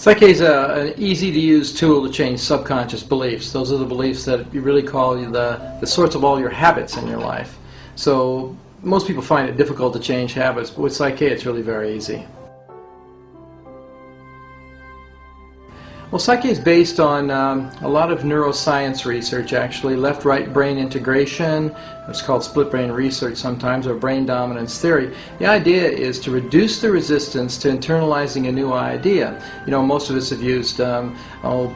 Psych-K is an easy-to-use tool to change subconscious beliefs. Those are the beliefs that you really call the source of all your habits in your life. So most people find it difficult to change habits, but with Psych-K it's really very easy. Well, Psych-K is based on a lot of neuroscience research, actually. Left-right brain integration, it's called split brain research sometimes, or brain dominance theory. The idea is to reduce the resistance to internalizing a new idea. You know, most of us have used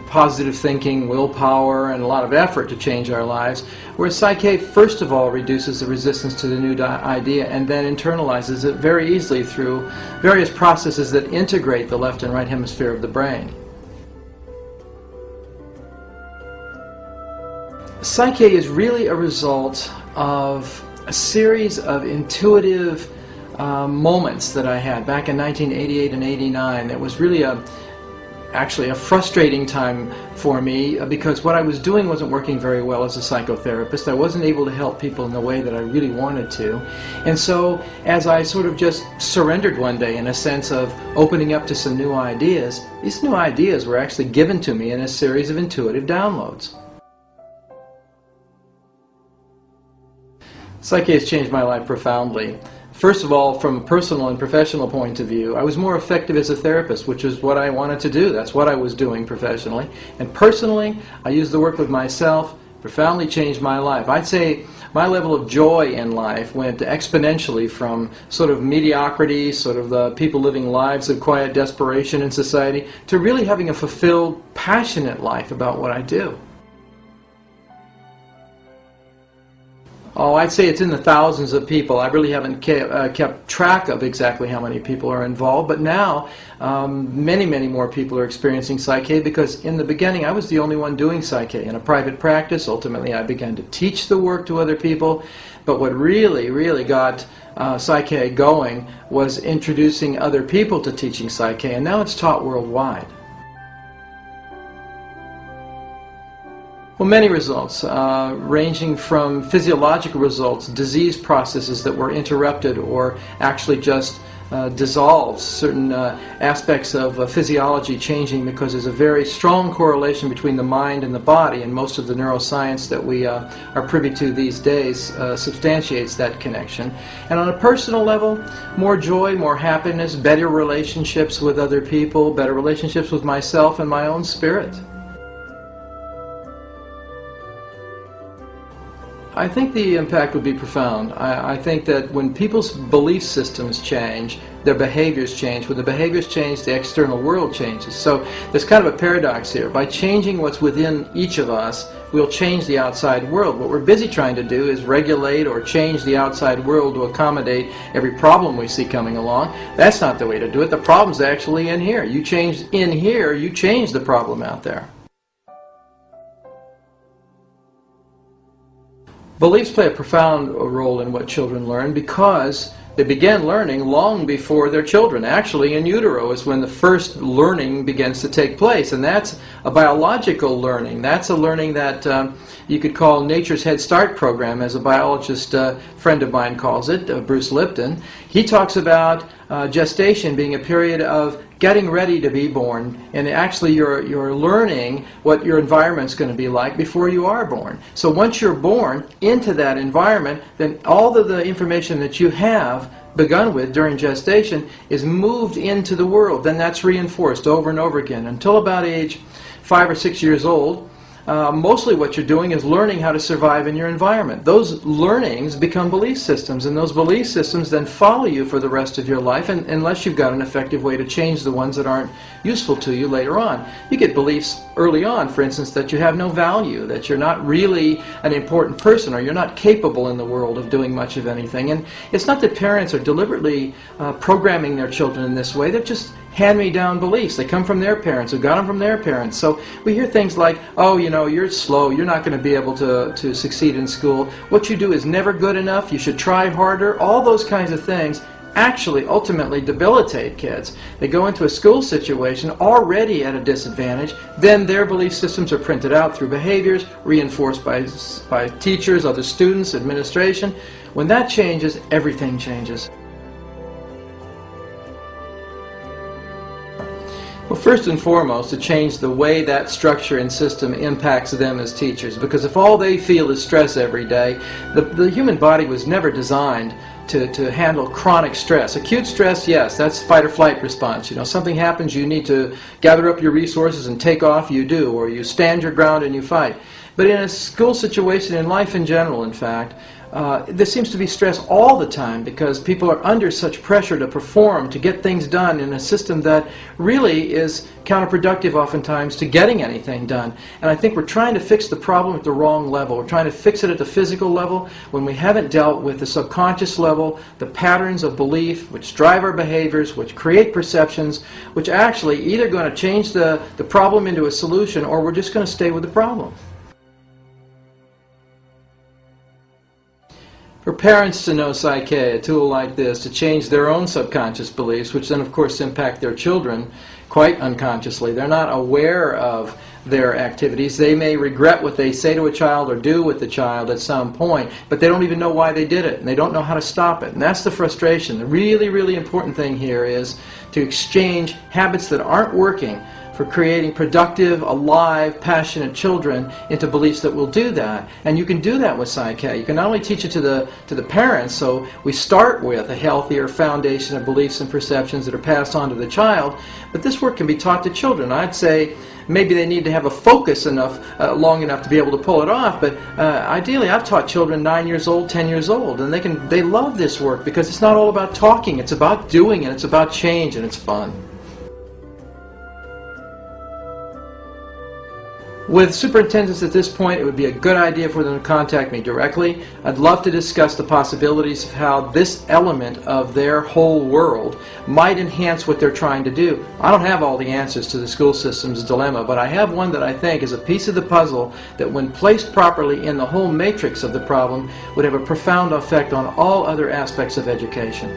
positive thinking, willpower, and a lot of effort to change our lives, whereas Psych-K first of all reduces the resistance to the new idea and then internalizes it very easily through various processes that integrate the left and right hemisphere of the brain. Psych-K is really a result of a series of intuitive moments that I had back in 1988 and 89. That was really actually a frustrating time for me because what I was doing wasn't working very well as a psychotherapist. I wasn't able to help people in the way that I really wanted to. And so as I sort of just surrendered one day in a sense of opening up to some new ideas, these new ideas were actually given to me in a series of intuitive downloads. Psych-K has changed my life profoundly. First of all, from a personal and professional point of view, I was more effective as a therapist, which is what I wanted to do. That's what I was doing professionally. And personally, I used the work with myself, profoundly changed my life. I'd say my level of joy in life went exponentially from sort of mediocrity, sort of the people living lives of quiet desperation in society, to really having a fulfilled, passionate life about what I do. Oh, I'd say it's in the thousands of people. I really haven't kept track of exactly how many people are involved, but now many, many more people are experiencing Psych-K because in the beginning I was the only one doing Psych-K in a private practice. Ultimately I began to teach the work to other people, but what really, really got Psych-K going was introducing other people to teaching Psych-K, and now it's taught worldwide. Well, many results, ranging from physiological results, disease processes that were interrupted or actually just dissolved, certain aspects of physiology changing because there's a very strong correlation between the mind and the body, and most of the neuroscience that we are privy to these days substantiates that connection. And on a personal level, more joy, more happiness, better relationships with other people, better relationships with myself and my own spirit. I think the impact would be profound. I think that when people's belief systems change, their behaviors change. When the behaviors change, the external world changes. So there's kind of a paradox here. By changing what's within each of us, we'll change the outside world. What we're busy trying to do is regulate or change the outside world to accommodate every problem we see coming along. That's not the way to do it. The problem's actually in here. You change in here, you change the problem out there. Beliefs play a profound role in what children learn because they begin learning long before they're children. Actually, in utero is when the first learning begins to take place, and that's a biological learning. That's a learning that you could call nature's Head Start program, as a biologist friend of mine calls it, Bruce Lipton. He talks about gestation being a period of getting ready to be born, and actually you're learning what your environment's going to be like before you are born. So once you're born into that environment, then all of the information that you have begun with during gestation is moved into the world. Then that's reinforced over and over again until about age 5 or 6 years old. Mostly what you're doing is learning how to survive in your environment. Those learnings become belief systems, and those belief systems then follow you for the rest of your life, and unless you've got an effective way to change the ones that aren't useful to you later on. You get beliefs early on, for instance, that you have no value, that you're not really an important person, or you're not capable in the world of doing much of anything. And it's not that parents are deliberately programming their children in this way. They're just hand-me-down beliefs. They come from their parents, who got them from their parents. So we hear things like, oh, you know, you're slow, you're not going to be able to succeed in school. What you do is never good enough, you should try harder. All those kinds of things actually ultimately debilitate kids. They go into a school situation already at a disadvantage, then their belief systems are printed out through behaviors, reinforced by teachers, other students, administration. When that changes, everything changes. Well, first and foremost, to change the way that structure and system impacts them as teachers. Because if all they feel is stress every day, the human body was never designed to handle chronic stress. Acute stress, yes, that's fight or flight response. You know, something happens, you need to gather up your resources and take off, you do, or you stand your ground and you fight. But in a school situation, in life in general, in fact, there seems to be stress all the time because people are under such pressure to perform, to get things done in a system that really is counterproductive oftentimes to getting anything done. And I think we're trying to fix the problem at the wrong level. We're trying to fix it at the physical level when we haven't dealt with the subconscious level, the patterns of belief which drive our behaviors, which create perceptions, which actually either going to change the problem into a solution or we're just going to stay with the problem. For parents to know Psych-K, a tool like this, to change their own subconscious beliefs, which then of course impact their children quite unconsciously. They're not aware of their activities. They may regret what they say to a child or do with the child at some point, but they don't even know why they did it, and they don't know how to stop it. And that's the frustration. The really, really important thing here is to exchange habits that aren't working for creating productive, alive, passionate children into beliefs that will do that. And you can do that with Psych-K. You can not only teach it to the parents, so we start with a healthier foundation of beliefs and perceptions that are passed on to the child, but this work can be taught to children. I'd say maybe they need to have a focus long enough to be able to pull it off, but ideally I've taught children 9 years old, 10 years old, and they love this work because it's not all about talking, it's about doing it, it's about change, and it's fun. With superintendents at this point, it would be a good idea for them to contact me directly. I'd love to discuss the possibilities of how this element of their whole world might enhance what they're trying to do. I don't have all the answers to the school system's dilemma, but I have one that I think is a piece of the puzzle that when placed properly in the whole matrix of the problem would have a profound effect on all other aspects of education.